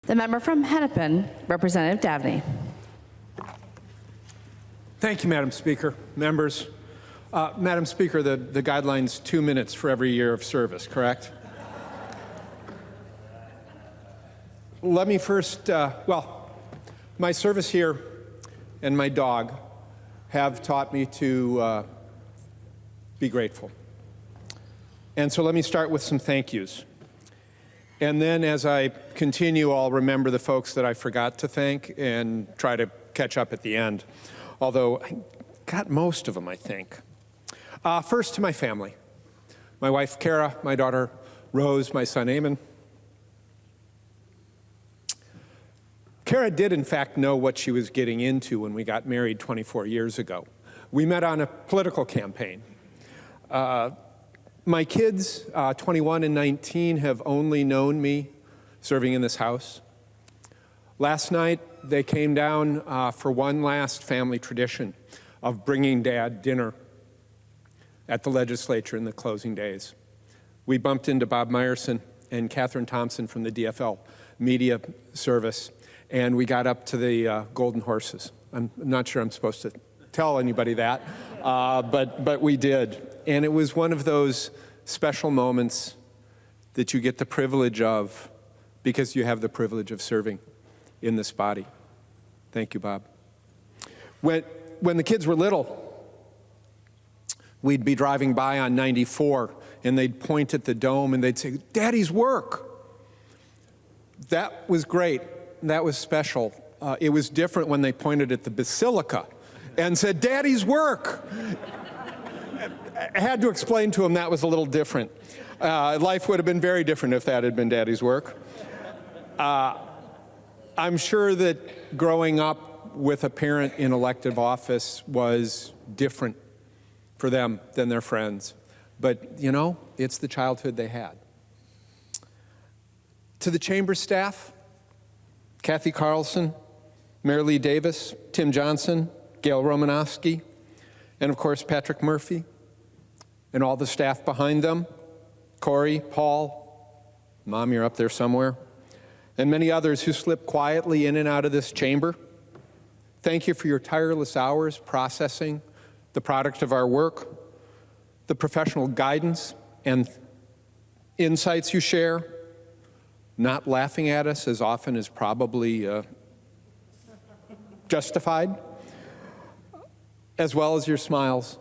The member from Hennepin, Representative Davnie. Thank you, Madam Speaker. Members, Madam Speaker, the guideline's 2 minutes for every year of service, correct? Let me first, my service here and my dog have taught me to be grateful. And so let me start with some thank yous. And then as I continue, I'll remember the folks that I forgot to thank and try to catch up at the end. Although I got most of them, I think. First to my family. My wife, Kara, my daughter, Rose, my son, Eamon. Kara did, in fact, know what she was getting into when we got married 24 years ago. We met on a political campaign. My kids, 21 and 19, have only known me serving in this House. Last night, they came down for one last family tradition of bringing Dad dinner at the legislature in the closing days. We bumped into Bob Meyerson and Catherine Thompson from the DFL Media Service, and we got up to the Golden Horses. I'm not sure I'm supposed to tell anybody that, but we did. And it was one of those special moments that you get the privilege of because you have the privilege of serving in this body. Thank you, Bob. When the kids were little, we'd be driving by on 94 and they'd point at the dome and they'd say, "Daddy's work." That was great. That was special. It was different when they pointed at the basilica and said, "Daddy's work." I had to explain to him that was a little different. Life would have been very different if that had been Daddy's work. I'm sure that growing up with a parent in elective office was different for them than their friends. But, you know, it's the childhood they had. To the chamber staff, Kathy Carlson, Mary Lee Davis, Tim Johnson, Gail Romanowski, and of course Patrick Murphy, and all the staff behind them, Corey, Paul, Mom, you're up there somewhere, and many others who slip quietly in and out of this chamber. Thank you for your tireless hours processing the product of our work, the professional guidance and insights you share, not laughing at us as often as probably justified, as well as your smiles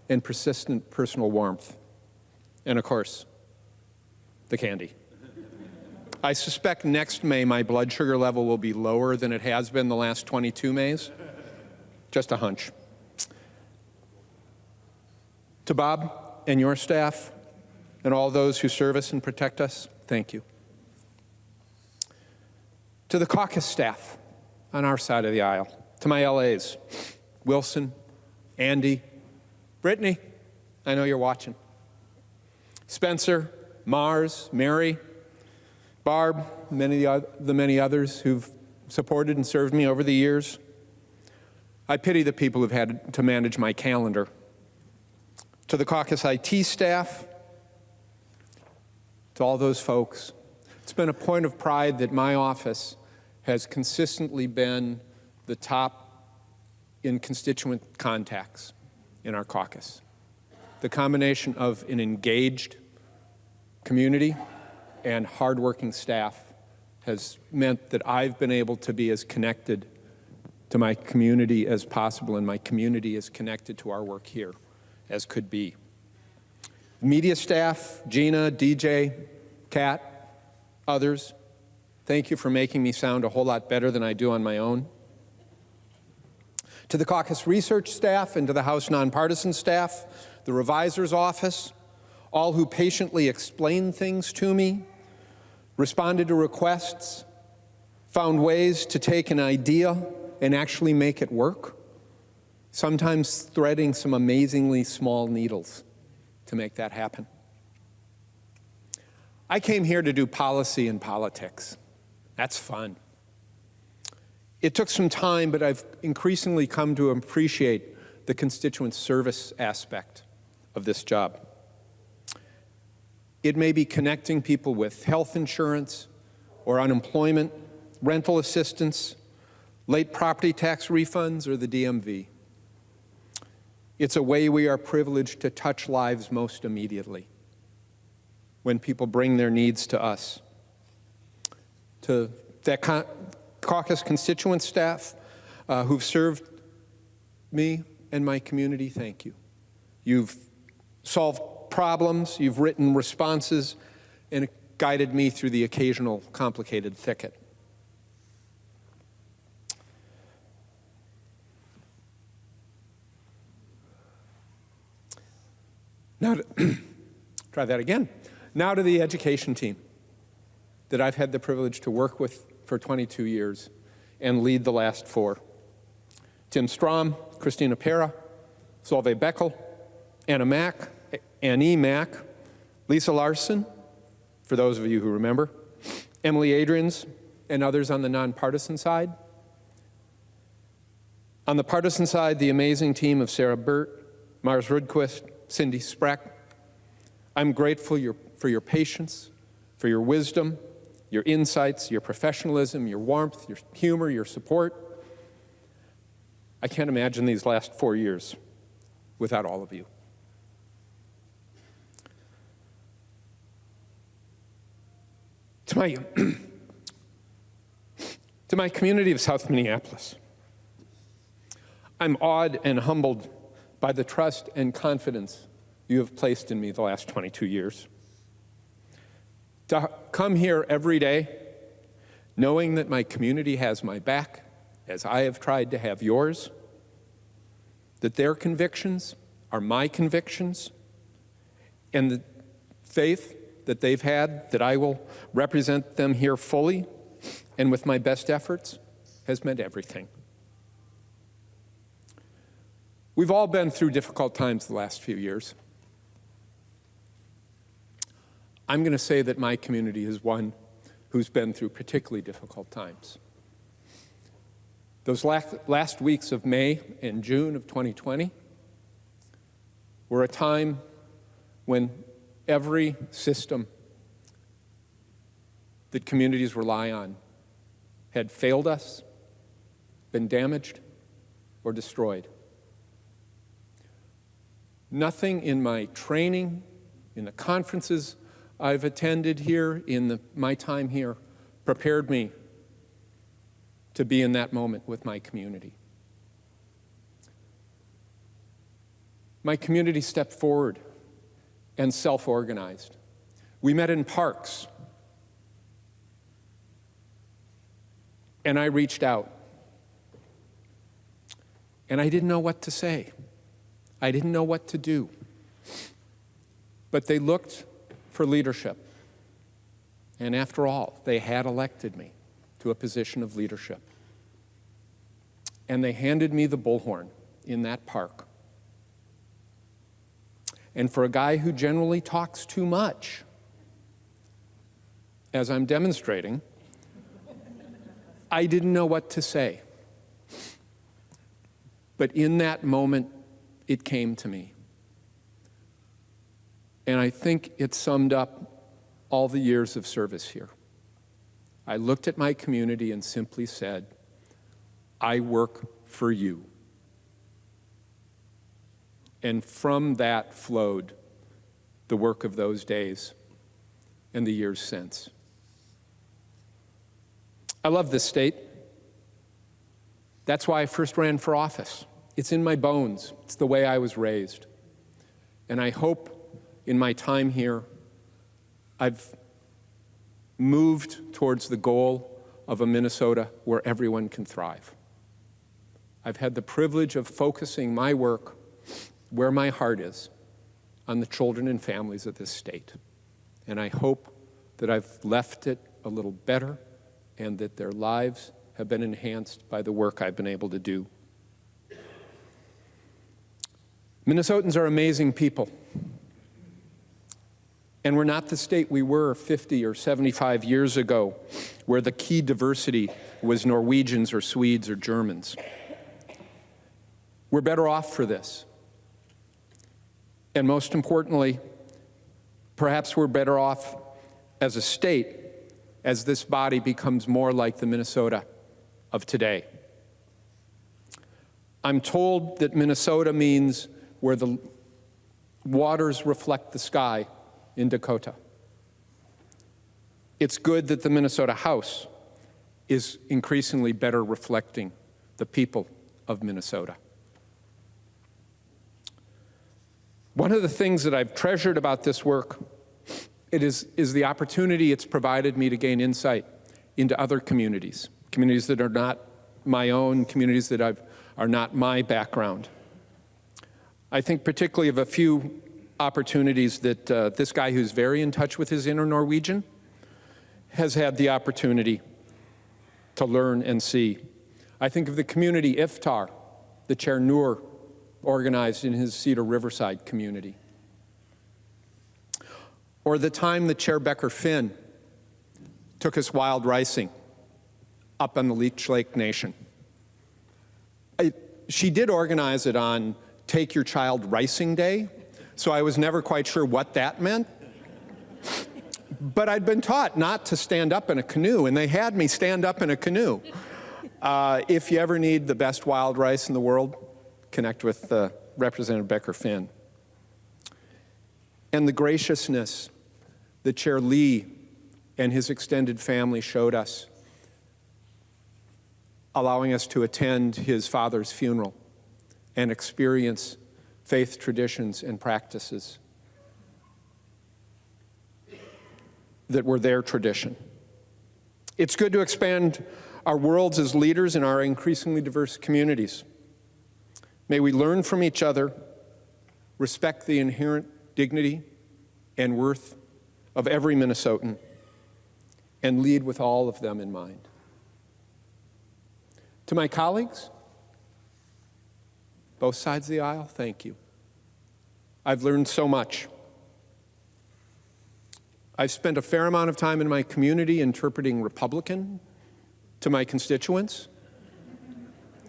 and persistent personal warmth. And of course, the candy. I suspect next May my blood sugar level will be lower than it has been the last 22 Mays. Just a hunch. To Bob and your staff and all those who serve us and protect us, thank you. To the caucus staff on our side of the aisle, to my LAs, Wilson, Andy, Brittany, I know you're watching. Spencer, Mars, Mary, Barb, the many others who've supported and served me over the years. I pity the people who've had to manage my calendar. To the caucus IT staff, to all those folks, it's been a point of pride that my office has consistently been the top in constituent contacts in our caucus. The combination of an engaged community and hardworking staff has meant that I've been able to be as connected to my community as possible, and my community is connected to our work here as could be. Media staff, Gina, DJ, Kat, others, thank you for making me sound a whole lot better than I do on my own. To the caucus research staff and to the House nonpartisan staff, the revisor's office, all who patiently explained things to me, responded to requests, found ways to take an idea and actually make it work, sometimes threading some amazingly small needles to make that happen. I came here to do policy and politics. That's fun. It took some time, but I've increasingly come to appreciate the constituent service aspect of this job. It may be connecting people with health insurance or unemployment rental assistance, late property tax refunds, or the DMV. It's a way we are privileged to touch lives most immediately when people bring their needs to us. To that caucus constituent staff who've served me and my community, thank you. You've solved problems, you've written responses, and guided me through the occasional complicated thicket. Now, try that again. Now to the education team that I've had the privilege to work with for 22 years and lead the last 4. Tim Strom, Christina Pera, Solveig Beckel, Anna Mack, Annie Mack, Lisa Larson, for those of you who remember, Emily Adrians, and others on the nonpartisan side. On the partisan side, the amazing team of Sarah Burt, Mars Rudquist, Cindy Spreck. I'm grateful for your patience, for your wisdom, your insights, your professionalism, your warmth, your humor, your support. I can't imagine these last 4 years without all of you. To my community of South Minneapolis, I'm awed and humbled by the trust and confidence you have placed in me the last 22 years. To come here every day, knowing that my community has my back, as I have tried to have yours, that their convictions are my convictions, and the faith that they've had that I will represent them here fully and with my best efforts has meant everything. We've all been through difficult times the last few years. I'm going to say that my community is one who's been through particularly difficult times. Those last weeks of May and June of 2020 were a time when every system that communities rely on had failed us, been damaged, or destroyed. Nothing in my training, in the conferences I've attended here, in my time here, prepared me to be in that moment with my community. My community stepped forward and self-organized. We met in parks, and I reached out. And I didn't know what to say. I didn't know what to do. But they looked for leadership. And after all, they had elected me to a position of leadership. And they handed me the bullhorn in that park. And for a guy who generally talks too much, as I'm demonstrating, I didn't know what to say. But in that moment, it came to me. And I think it summed up all the years of service here. I looked at my community and simply said, I work for you. And from that flowed the work of those days and the years since. I love this state. That's why I first ran for office. It's in my bones. It's the way I was raised. And I hope in my time here, I've moved towards the goal of a Minnesota where everyone can thrive. I've had the privilege of focusing my work where my heart is, on the children and families of this state. And I hope that I've left it a little better and that their lives have been enhanced by the work I've been able to do. Minnesotans are amazing people. And we're not the state we were 50 or 75 years ago, where the key diversity was Norwegians or Swedes or Germans. We're better off for this. And most importantly, perhaps we're better off as a state as this body becomes more like the Minnesota of today. I'm told that Minnesota means where the waters reflect the sky in Dakota. It's good that the Minnesota House is increasingly better reflecting the people of Minnesota. One of the things that I've treasured about this work is the opportunity it's provided me to gain insight into other communities, communities that are not my own, communities that are not my background. I think particularly of a few opportunities that this guy who's very in touch with his inner Norwegian has had the opportunity to learn and see. I think of the community Iftar that Chair Noor organized in his Cedar Riverside community. Or the time that Chair Becker Finn took us wild ricing up on the Leech Lake Nation. She did organize it on Take Your Child Ricing Day, so I was never quite sure what that meant. But I'd been taught not to stand up in a canoe, and they had me stand up in a canoe. If you ever need the best wild rice in the world, connect with Representative Becker Finn. And the graciousness that Chair Lee and his extended family showed us, allowing us to attend his father's funeral and experience faith traditions and practices that were their tradition. It's good to expand our worlds as leaders in our increasingly diverse communities. May we learn from each other, respect the inherent dignity and worth of every Minnesotan, and lead with all of them in mind. To my colleagues, both sides of the aisle, thank you. I've learned so much. I've spent a fair amount of time in my community interpreting Republican to my constituents.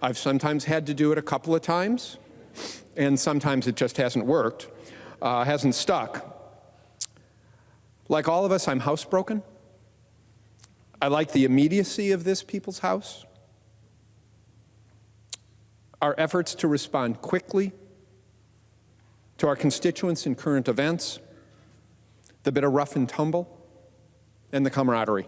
I've sometimes had to do it a couple of times, and sometimes it just hasn't worked, hasn't stuck. Like all of us, I'm housebroken. I like the immediacy of this people's house. Our efforts to respond quickly to our constituents in current events, the bit of rough and tumble, and the camaraderie.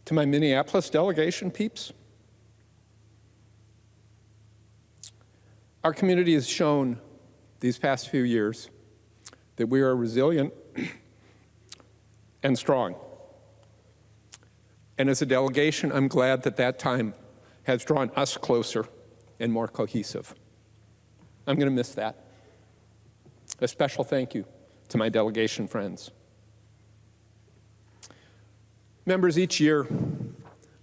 To my Minneapolis delegation peeps, our community has shown these past few years that we are resilient and strong. And as a delegation, I'm glad that that time has drawn us closer and more cohesive. I'm going to miss that. A special thank you to my delegation friends. Members, each year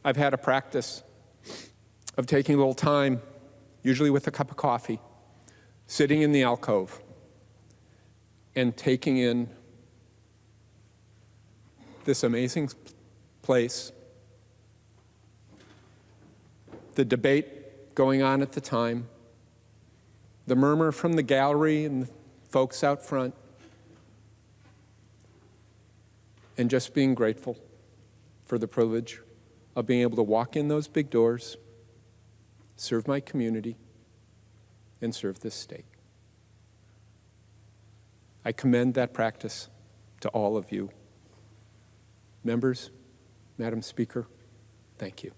I've had a practice of taking a little time, usually with a cup of coffee, sitting in the alcove and taking in this amazing place, the debate going on at the time, the murmur from the gallery and the folks out front, and just being grateful for the privilege of being able to walk in those big doors, serve my community, and serve this state. I commend that practice to all of you. Members, Madam Speaker, thank you.